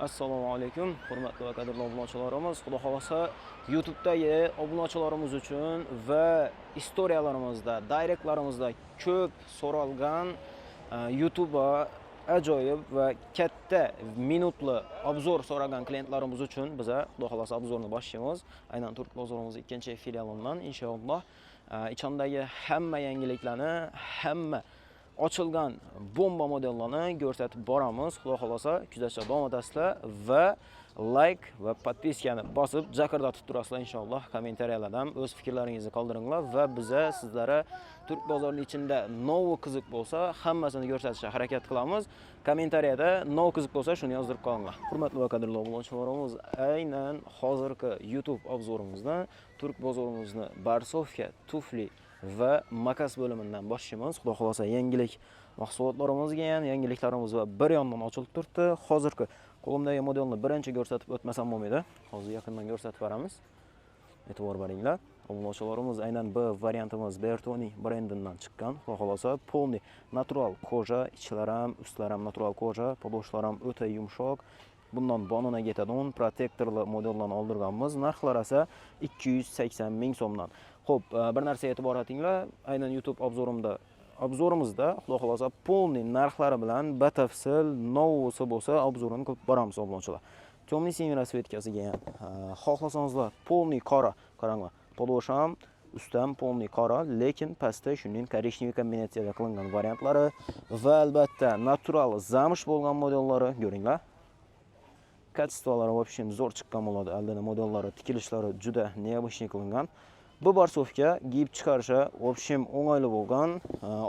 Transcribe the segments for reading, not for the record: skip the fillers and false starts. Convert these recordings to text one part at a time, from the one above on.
Assalomu alaykum, hurmatli va qadrli obunachilarimiz. Xudo xolasa YouTube'dagi obunachilarimiz uchun va istoriyalarimizda, direktlarimizda ko'p so'ralgan YouTube'a ajoyib va katta minutli obzor so'ragan klientlarimiz uchun biza xudo xolasa obzorni boshlaymiz. Aynan Turk bozorimizning ikkinchi filialidan inshaalloh ichindagi hamma yangiliklarni, hamma ochilgan bomba modellarni ko'rsatib boramiz. Xudo xolosa kuzatishda davom etasizlar va like va podpiskani bosib jaqirdatib turasizlar inshaalloh. Kommentariyalardan o'z fikrlaringizni qoldiringlar va biza sizlarga Turk bozorining ichida novi qiziq bo'lsa, hammasini ko'rsatishga harakat qilamiz. Kommentariyada novi qiziq bo'lsa, shuni yozdirib qolinglar. Hurmatli va qadrli obunachilarimiz, aynan hozirgi YouTube obzorimizda Turk bozorimizni barsofka, tufli va makas bo'limidan boshlaymiz. Xudo xolasa yangilik mahsulotlarimizga ham yangiliklarimiz va bir yondan ochilib turibdi. Hozirgi qo'limdagi modelni birinchi ko'rsatib o'tmasam bo'lmaydi. Hozir yaqindan ko'rsatib beramiz. E'tibor beringlar. Obunachilarimiz aynan bu variantimiz Bertoni brendidan chiqqan. Xudo xolasa polni natural koja, ichlari ham, ustlari ham natural koja, podoshlari ham o'ta yumshoq. Bundan bonona yetadigan protektorli modellarni oldirganmiz. Narxlari esa 280 ming so'mdan. Xo'p, bir narsa e'tibor etinglar. Aynan YouTube obzorimizda xudo xolasa polni narxlari bilan batafsil novisi bo'lsa obzorini qilib boramiz obunachilar. Temniy siniy rasvetkasiga ham xohlasangizlar polni qora, qaranglar. Podosh ham, usti ham polni qora, lekin pastda shunday korishniy kombinatsiyada qilingan variantlari va albatta natural zamsh bo'lgan modellari ko'ringlar. Kачестволары вообще zo'r chiqqan bo'ladi. Aldana modellari, tikilishlari juda neobычный qilingan. Bu barsofka giyib chiqarishi вообще o'ng'ayli bo'lgan.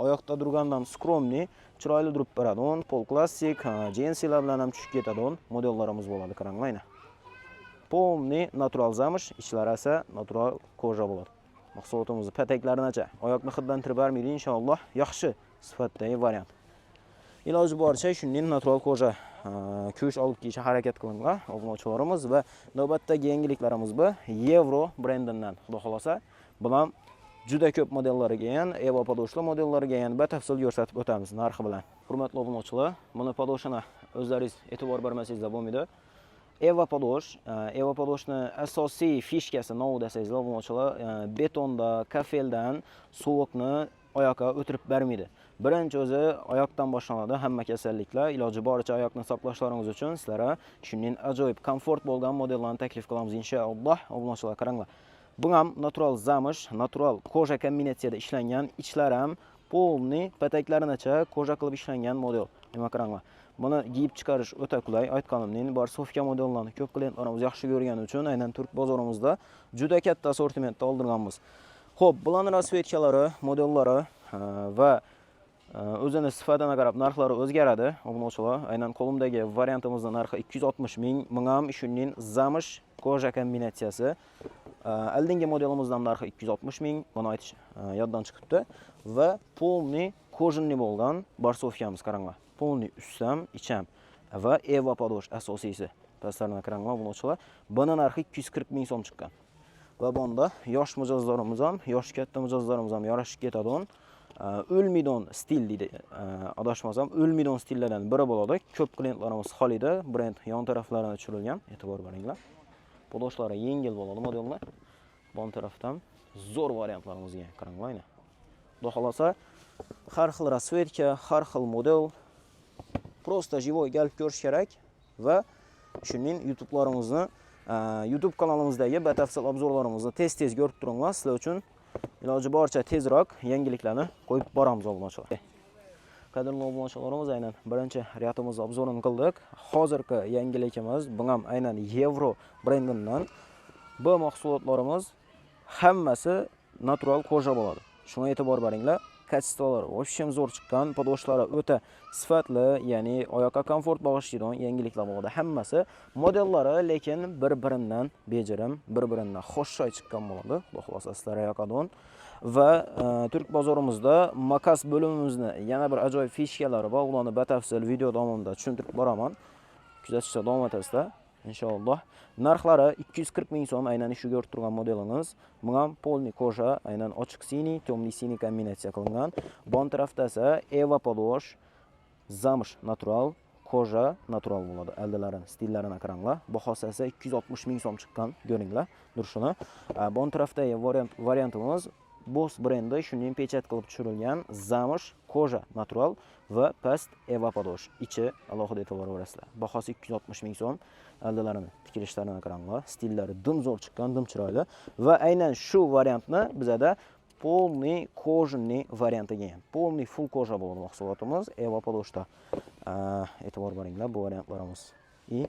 Oyoqda turgandan skromniy, chiroyli turib beradigan, pol klassik, jensilar bilan ham tushib ketadigan modellarimiz bo'ladi. Qaranglar. Polni natural zamsh, ichlari esa natural koja bo'ladi. Mahsulotimizni pataklarini-cha oyoqni hidlantirib bermaydi inshaalloh. Yaxshi sifatdagi variant. Iloji boricha shunday natural koja kuch olib kelishga harakat qilinglar obunachilarimiz va navbatdagi yangiliklarimiz bu Euro brendidan. Xudo xolasa bilan juda ko'p modellariga ham, Eva podoshli modellariga ham batafsil ko'rsatib o'tamiz narxi bilan. Hurmatli obunachilar, buni podoshini o'zlaringiz e'tibor bermasangizlar bo'lmaydi. Eva podoshni asosiy fishkasi nima desangizlar obunachilar, betonda, kafeldan sovuqni oyoqqa o'tirib bermaydi. Birinchi o'zi oyoqdan boshlanadi hamma kasalliklar. Iloji boricha oyoqni saqlashlaringiz uchun sizlarga shunday ajoyib komfort bo'lgan modellarni taklif qilamiz inshaalloh. Obunachilar qaranglar. Bu ham natural zamsh, natural koja kombinatsiyada ishlangan, ichlari ham polni pataklarini-cha koja qilib ishlangan model. Nima qaranglar. Buni giyib chiqarish o'ta qulay. Aytganimdek, barsofka modellarini ko'p klientlarimiz yaxshi ko'rgani uchun aynan Turk bozorimizda juda katta assortimentda oldirganmiz. Xo'p, bularning rasvetkalari, modellari va o'zini sifatiga qarab narxlari o'zgaradi. Obunachilar, aynan qo'limdagi variantimizning narxi 260 ming, bunga ham shunday zamsh koja kombinatsiyasi. Aldingi modelimizdan narxi 260 ming, buni aytish yoddan chiqibdi va polni kojinli bo'lgan barsofkamiz qaranglar. Polni ustam, icham va Eva podosh asosiysi. Pastlarına qaranglar obunachilar. Buni narxi 240 ming so'm chiqqan. Va bunda yosh mijozlarimiz ham, yosh katta mijozlarimiz ham yarashib ketadigan Ölmidon stil deydi. Adashmasam, Ölmidon stillardan biri bo'ladi. Ko'p klientlarimiz xolida, brend yon taraflariga tushirilgan. E'tibor beringlar. Podoshlari yengil bo'ladi modellar. Bon tarafdan zo'r variantlarimizga qaranglar. Xudo xolasa har xil rasvetka, har xil model prosta живой kelib ko'rish kerak va shuning YouTube kanalimizdagi batafsil obzorlarimizni tez-tez ko'rib turinglar. Sizlar uchun iloji boricha tezroq yangiliklarni qo'yib boramiz obunachilar. Qadrli obunachilarimiz, aynan birinchi reytingimiz obzorini qildik. Hozirgi yangilikimiz bu ham aynan Euro brendidan. Bu mahsulotlarimiz hammasi natural koja bo'ladi. Shunga e'tibor beringlar. Kачестволары вообще zo'r chiqqan, podoshlari o'ta sifatli, ya'ni oyoqqa komfort bag'ishlaydigan yangiliklar bo'ladi. Hammasi modellari lekin bir-biridan bejirim, bir-biridan xo'shoy chiqqan bo'ladi. Xudo xolasa sizlarga yoqadigan va Turk bozorimizda makas bo'limimizni yana bir ajoyib fishkalari bor. Ularni batafsil video davomida tushuntirib boraman. Kuzatishda davom etasizlar. İnşallah. Narxlari 240 ming so'm, aynan shu ko'rib turgan modelimiz. Bu ham polni koja, aynan ochiq siniy, temniy siniy kombinatsiya qilingan. Bon tarafda esa Eva podosh, zamsh natural koja natural bo'ladi. Aldalarini, stillarini qaranglar. Bahosi esa 260 ming so'm chiqqan, ko'ringlar. Durshini. Bon tarafdagi variantimiz Boss brendi shunday pechat qilib tushirilgan zamsh koja natural va past eva podosh. Ichi alohida e'tibor berasizlar. Bahosi 260 ming so'm. Aldalarini, tikilishlarini qaranglar. Stillari dim zo'r chiqqan, dim chiroyli va aynan shu variantni bizada polniy kojniy variantiga ham. Polniy full koja bo'ladi mahsulotimiz. Eva podoshda. E'tibor beringlar, bu variantlarimiz. И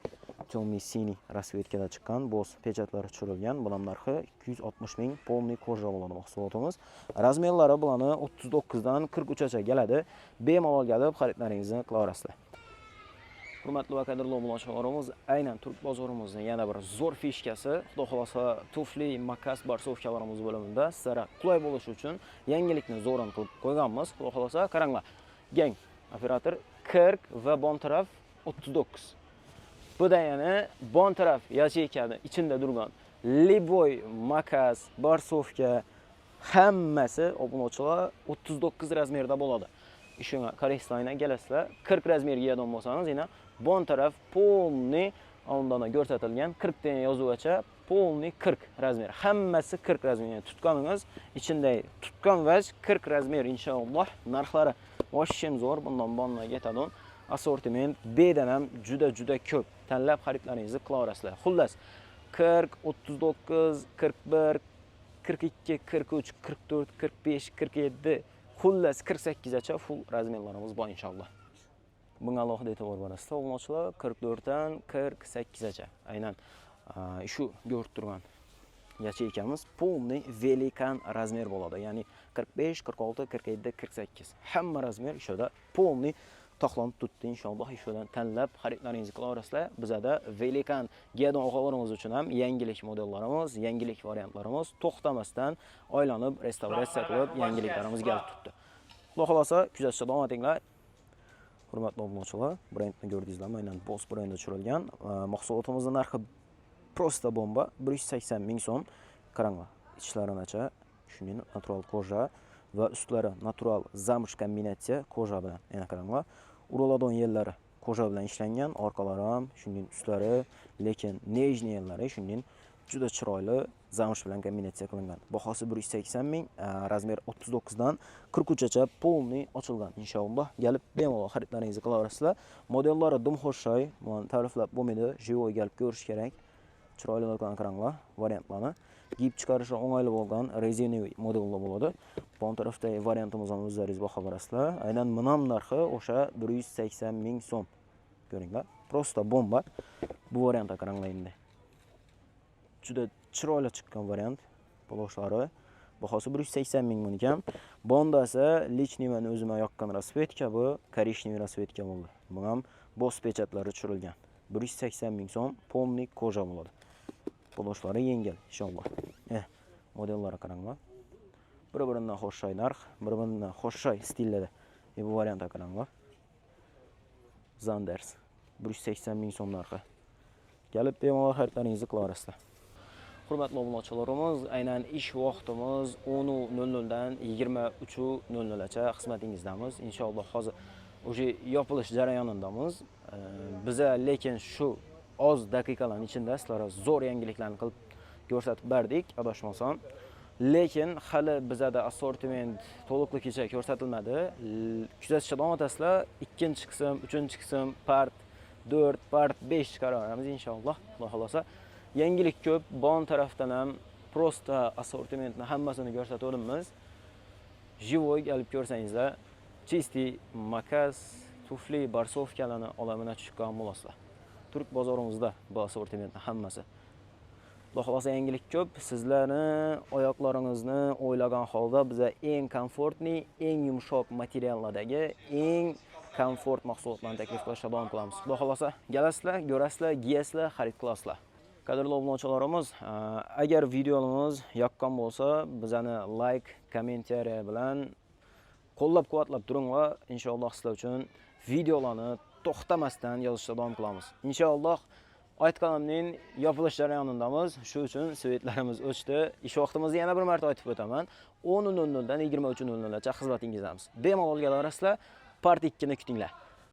темный синий расцветкада chiqqan boz pechatlari tushirilgan. Buning narxi 260 ming polniy koja bo'ladi mahsulotimiz. Razmerlari bularni 39 dan 43 gacha keladi. Bemalol kelib xaridlaringizni qila olasizlar. Hurmatli va qadrli obunachilarimiz, aynan turk bozorimizning yana bir zo'r fishkasi, xudo xolosa tufli, makas, barsovkalarimiz bo'limida sizlarga qulay bo'lishi uchun yangilikni zo'rin qilib qo'yganmiz. Xudo xolosa qaranglar. Gang operator 40 va bon taraf 39. Bu da yana bon taraf yacheykani ichida turgan liboy, makas, barsovka hammasi obunachilar 39 razmerda bo'ladi. Ishonga koreyslaydan kelasizlar. 40 razmerga yordam bo'lsangiz, yana bon taraf polniy oldindan ko'rsatilgan 40 dan yozuvgacha polniy 40 razmer. Hammasi 40 razmerga tutganingiz, ichindagi tutgan vaj 40 razmer inshaalloh. Narxlari oshishim zo'r, bundan bonna ketadi. Assortiment B'dan ham juda ko'p. Tanlab xaridlaringizni qila olasizlar. Xullas 40, 39, 41, 42, 43, 44, 45, 47, xullas 48 gacha full razmerlarimiz bor inshaalloh. Bunga alohida e'tibor berasizlar. Obunachilar 44 dan 48 gacha. Aynan shu ko'rib turgan yacheykamiz polniy velikan razmer bo'ladi. Ya'ni 45, 46, 47, 48. Hamma razmer ishida polniy to'xlanib turibdi inshaalloh. Ishodan tanlab xaridlaringizni qila olasizlar. Bizada velikan gedon og'alarimiz uchun ham yangilik modellarimiz, yangilik variantlarimiz to'xtamasdan aylanib, restavratsiya qilib yangiliklarimiz kelib turibdi. Xudo xolosa kuzatishda davom etinglar. Hurmatli obunachilar, brendni ko'rdingizlar, aynan Boss brendi tushirilgan. Mahsulotimizning narxi prosta bomba 180 ming so'm. Qaranglar, ichlarini shunday natural koja va ustlari natural zamsh kombinatsiya koja bilan. Yana qaranglar, uroladon yerlari koja bilan ishlangan, orqalari ham shunday ustlari, lekin nejniy yerlari shunday juda chiroyli zamsh bilan kombinatsiya qilingan. Bahosi 180 ming, razmer 39 dan 43 gacha polniy ochilgan inshaalloh. Kelib bemalol xaridlaringizni qila olasizlar. Modellari dim xo'shay, men ta'riflab bo'lmaydi, jivoy kelib ko'rish kerak. Chiroyli bo'lgan qaranglar, variantlarni giyib chiqarishi o'ng'ayli bo'lgan rezinaviy modellar bo'ladi. Bon tarafdagi variantimizni o'zlaringiz baho berasizlar. Aynan minam narxi o'sha 180 ming so'm. Ko'ringlar, prosta bomba. Bu variantga qaranglar endi. Juda chiroyli chiqqan variant. Poloshlari bahosi 180 ming ekan. Bonda esa lichniy va o'zimga yoqqan rasvetka, bu korishniy rasvetka bo'ldi. Bu ham Boss pechatlari tushirilgan. 180 ming so'm polniy koja bo'ladi. Poloshlari yengil inshaalloh. Modellari qaranglar. Bir-biridan xo'shay narx, bir-biridan xo'shay stillarda. Bu variantga qaranglar. Zanders 180 ming so'm narxi. Kelib bemalol xaridlaringizni qila olasizlar. Hurmatli obunachilarimiz, aynan ish vaqtimiz 10:00 dan 23:00 gacha xizmatingizdamiz. Inshaalloh hozir o'sha yopilish jarayonidamiz. Biza lekin shu oz daqiqalarning ichida sizlarga zo'r yangiliklarni qilib ko'rsatib berdik, adashmasam. Lekin hali bizada assortiment to'liqligicha ko'rsatilmadi. Kuzatishda davom etasizlar. 2-qism, 3-qism, part 4, part 5 chiqaramiz inshaalloh. Xudo xolosa. Yangilik ko'p, bon tarafdan ham prosta assortimentni hammasini ko'rsatamiz. Jivoy kelib ko'rsangizlar, chisti makas, tufli, barsovkalarni olamina chiqqan bo'lasizlar. Turk bozorimizda bu assortimentni hammasi. Xudo xolosa yangilik ko'p. Sizlarni oyoqlaringizni o'ylagan holda biza eng komfortli, eng yumshoq materiallardagi eng komfort mahsulotlarni taklif qilishga davom qilamiz. Xudo xolosa kelasizlar, ko'rasizlar, kiyasizlar, xarid qilasizlar. Qadrli obunachilarimiz, agar videomiz yoqqan bo'lsa, bizani like, kommentariya bilan qo'llab-quvvatlab turing va inshaalloh sizlar uchun videolarni to'xtamasdan yozishga davom qilamiz. Inshaalloh aytganimning yopilish jarayonidamiz. Shu uchun svetlarimiz o'chdi. Ish vaqtimizni yana bir marta aytib o'taman. 10:00 dan 23:00 gacha xizmatingizdamiz. Bemalol kelasizlar, part 2 ni kutinglar.